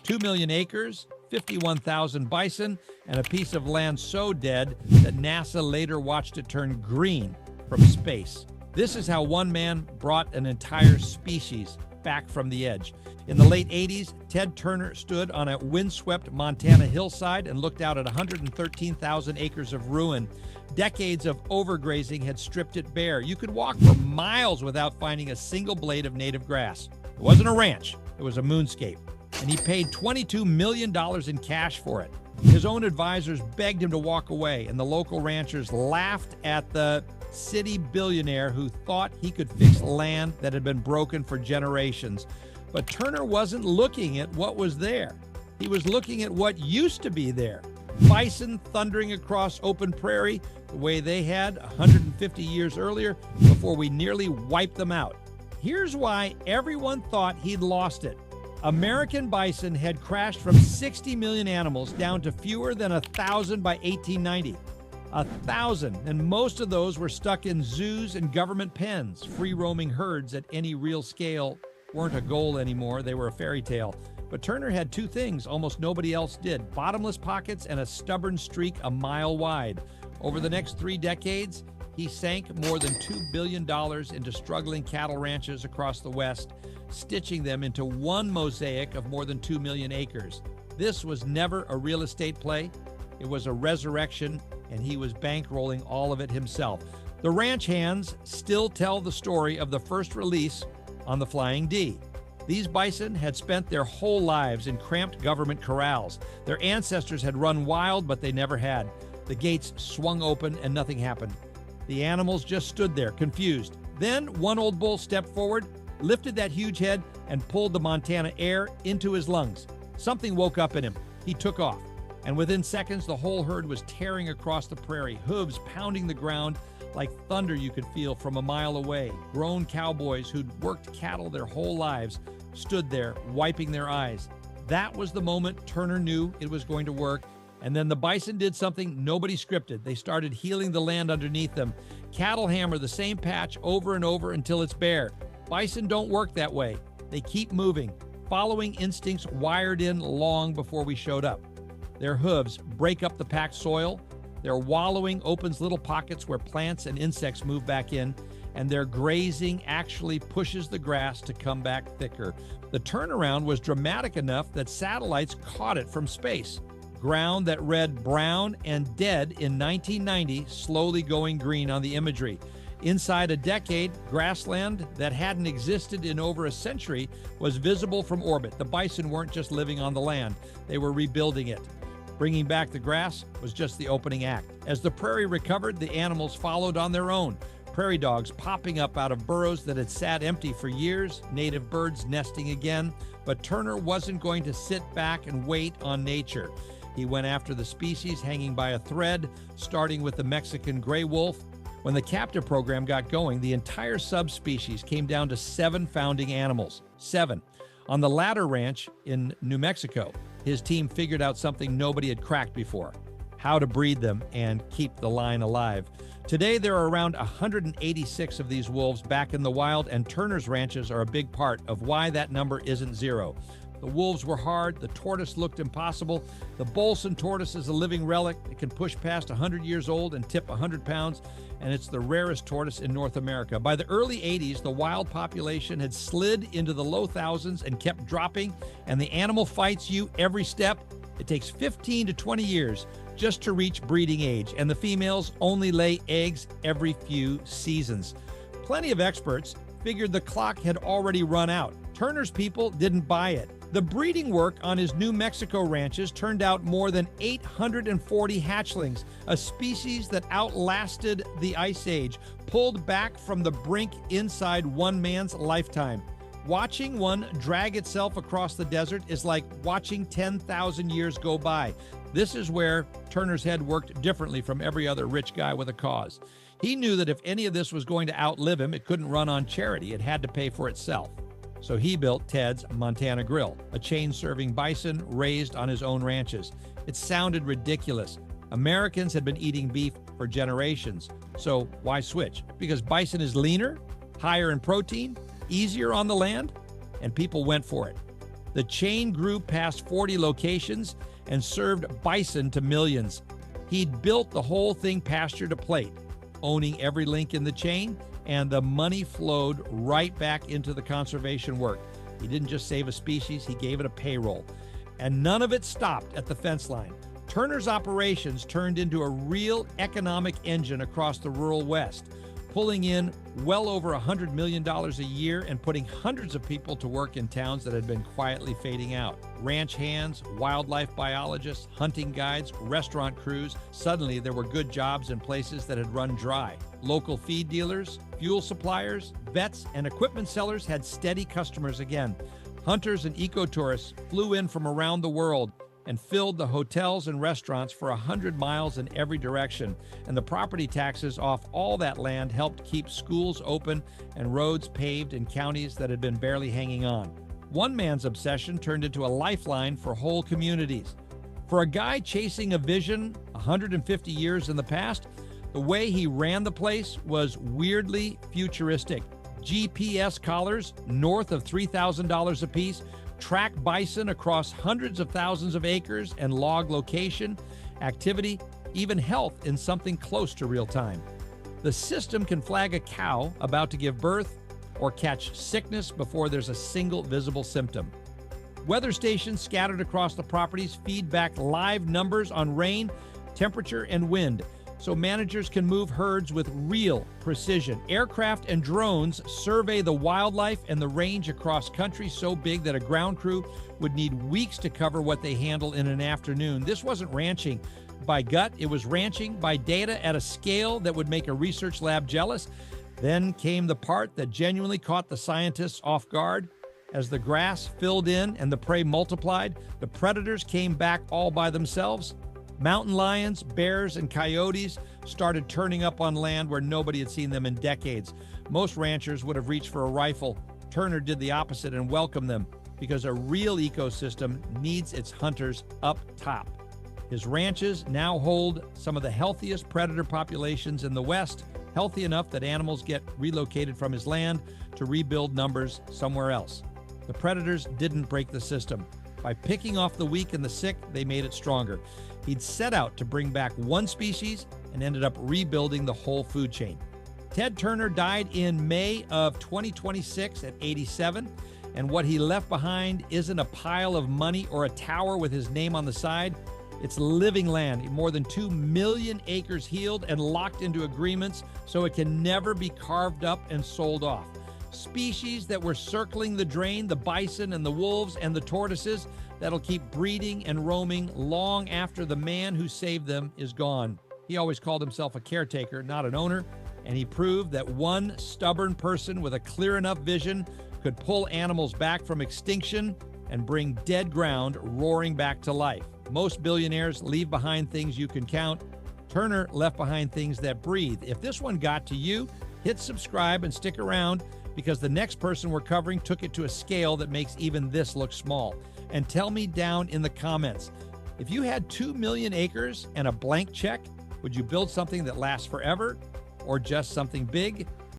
2 million acres, 51,000 bison, and a piece of land so dead that NASA later watched it turn green from space. This is how one man brought an entire species back from the edge. In the late 80s, Ted Turner stood on a windswept Montana hillside and looked out at 113,000 acres of ruin. Decades of overgrazing had stripped it bare. You could walk for miles without finding a single blade of native grass. It wasn't a ranch, it was a moonscape. And he paid $22 million in cash for it. His own advisors begged him to walk away, and the local ranchers laughed at the city billionaire who thought he could fix land that had been broken for generations. But Turner wasn't looking at what was there. He was looking at what used to be there. Bison thundering across open prairie the way they had 150 years earlier before we nearly wiped them out. Here's why everyone thought he'd lost it. American bison had crashed from 60 million animals down to fewer than 1,000 by 1890. 1,000, and most of those were stuck in zoos and government pens. Free-roaming herds at any real scale weren't a goal anymore, they were a fairy tale. But Turner had two things almost nobody else did: bottomless pockets and a stubborn streak a mile wide. Over the next 3 decades, he sank more than $2 billion into struggling cattle ranches across the West, stitching them into one mosaic of more than 2 million acres. This was never a real estate play. It was a resurrection, and he was bankrolling all of it himself. The ranch hands still tell the story of the first release on the Flying D. These bison had spent their whole lives in cramped government corrals. Their ancestors had run wild, but they never had. The gates swung open and nothing happened. The animals just stood there, confused. Then one old bull stepped forward, lifted that huge head, and pulled the Montana air into his lungs. Something woke up in him. He took off. And within seconds, the whole herd was tearing across the prairie, hooves pounding the ground like thunder you could feel from a mile away. Grown cowboys who'd worked cattle their whole lives stood there, wiping their eyes. That was the moment Turner knew it was going to work. And then the bison did something nobody scripted. They started healing the land underneath them. Cattle hammer the same patch over and over until it's bare. Bison don't work that way. They keep moving, following instincts wired in long before we showed up. Their hooves break up the packed soil. Their wallowing opens little pockets where plants and insects move back in, and their grazing actually pushes the grass to come back thicker. The turnaround was dramatic enough that satellites caught it from space. Ground that read brown and dead in 1990, slowly going green on the imagery. Inside a decade, grassland that hadn't existed in over a century was visible from orbit. The bison weren't just living on the land, they were rebuilding it. Bringing back the grass was just the opening act. As the prairie recovered, the animals followed on their own. Prairie dogs popping up out of burrows that had sat empty for years, native birds nesting again. But Turner wasn't going to sit back and wait on nature. He went after the species hanging by a thread, starting with the Mexican gray wolf. When the captive program got going, the entire subspecies came down to 7 founding animals. 7. On the latter ranch in New Mexico, his team figured out something nobody had cracked before: how to breed them and keep the line alive. Today, there are around 186 of these wolves back in the wild, and Turner's ranches are a big part of why that number isn't 0. The wolves were hard, the tortoise looked impossible. The Bolson tortoise is a living relic. It can push past 100 years old and tip 100 pounds, and it's the rarest tortoise in North America. By the early 80s, the wild population had slid into the low thousands and kept dropping, and the animal fights you every step. It takes 15 to 20 years just to reach breeding age, and the females only lay eggs every few seasons. Plenty of experts figured the clock had already run out. Turner's people didn't buy it. The breeding work on his New Mexico ranches turned out more than 840 hatchlings, a species that outlasted the Ice Age, pulled back from the brink inside one man's lifetime. Watching one drag itself across the desert is like watching 10,000 years go by. This is where Turner's head worked differently from every other rich guy with a cause. He knew that if any of this was going to outlive him, it couldn't run on charity. It had to pay for itself. So he built Ted's Montana Grill, a chain serving bison raised on his own ranches. It sounded ridiculous. Americans had been eating beef for generations. So why switch? Because bison is leaner, higher in protein, easier on the land, and people went for it. The chain grew past 40 locations and served bison to millions. He'd built the whole thing pasture to plate, owning every link in the chain, and the money flowed right back into the conservation work. He didn't just save a species, he gave it a payroll. And none of it stopped at the fence line. Turner's operations turned into a real economic engine across the rural West, pulling in well over $100 million a year and putting hundreds of people to work in towns that had been quietly fading out. Ranch hands, wildlife biologists, hunting guides, restaurant crews. Suddenly, there were good jobs in places that had run dry. Local feed dealers, fuel suppliers, vets, and equipment sellers had steady customers again. Hunters and ecotourists flew in from around the world and filled the hotels and restaurants for 100 miles in every direction. And the property taxes off all that land helped keep schools open and roads paved in counties that had been barely hanging on. One man's obsession turned into a lifeline for whole communities. For a guy chasing a vision 150 years in the past, the way he ran the place was weirdly futuristic. GPS collars north of $3,000 apiece, track bison across hundreds of thousands of acres, and log location, activity, even health in something close to real time. The system can flag a cow about to give birth or catch sickness before there's a single visible symptom. Weather stations scattered across the properties feed back live numbers on rain, temperature, and wind, so managers can move herds with real precision. Aircraft and drones survey the wildlife and the range across country so big that a ground crew would need weeks to cover what they handle in an afternoon. This wasn't ranching by gut, it was ranching by data at a scale that would make a research lab jealous. Then came the part that genuinely caught the scientists off guard. As the grass filled in and the prey multiplied, the predators came back all by themselves. Mountain lions, bears, and coyotes started turning up on land where nobody had seen them in decades. Most ranchers would have reached for a rifle. Turner did the opposite and welcomed them, because a real ecosystem needs its hunters up top. His ranches now hold some of the healthiest predator populations in the West, healthy enough that animals get relocated from his land to rebuild numbers somewhere else. The predators didn't break the system. By picking off the weak and the sick, they made it stronger. He'd set out to bring back one species and ended up rebuilding the whole food chain. Ted Turner died in May of 2026 at 87, and what he left behind isn't a pile of money or a tower with his name on the side. It's living land, more than 2 million acres healed and locked into agreements so it can never be carved up and sold off. Species that were circling the drain, the bison and the wolves and the tortoises, that'll keep breeding and roaming long after the man who saved them is gone. He always called himself a caretaker, not an owner, and he proved that one stubborn person with a clear enough vision could pull animals back from extinction and bring dead ground roaring back to life. Most billionaires leave behind things you can count. Turner left behind things that breathe. If this one got to you, hit subscribe and stick around, because the next person we're covering took it to a scale that makes even this look small. And tell me down in the comments, if you had 2 million acres and a blank check, would you build something that lasts forever or just something big?